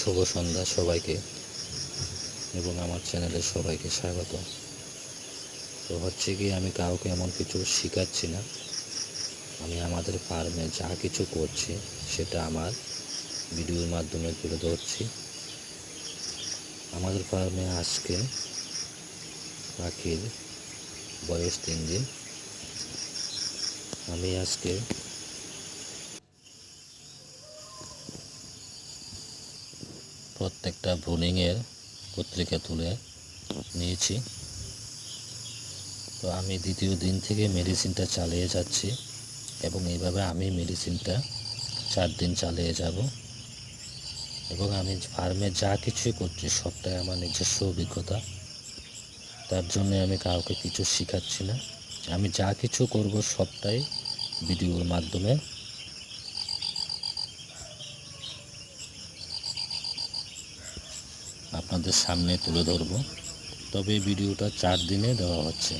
শুভ সন্ধ্যা সবাইকে এবং আমার চ্যানেলের সবাইকে স্বাগত। তো হচ্ছে কি, আমি কাউকে এমন কিছু শেখাচ্ছি না, আমি আমাদের ফার্মে যা কিছু করছি সেটা আমার ভিডিওর মাধ্যমে তুলে ধরছি। আমাদের ফার্মে আজকে পাখির বয়স 3 দিন। আমি আজকে প্রত্যেকটা ব্রুডিংয়ের পত্রিকা তুলে নিয়েছি। তো আমি দ্বিতীয় দিন থেকে মেডিসিনটা চালিয়ে যাচ্ছি এবং এইভাবে আমি মেডিসিনটা 4 দিন চালিয়ে যাব। এবং আমি ফার্মে যা কিছুই করছি সবটাই আমার নিজস্ব অভিজ্ঞতা, তার জন্য আমি কাউকে কিছু শেখাচ্ছি না। আমি যা কিছু করব সবটাই ভিডিওর মাধ্যমে আপনাদের সামনে তুলে ধরব। তবে ভিডিওটা 4 দিনে দেওয়া হচ্ছে।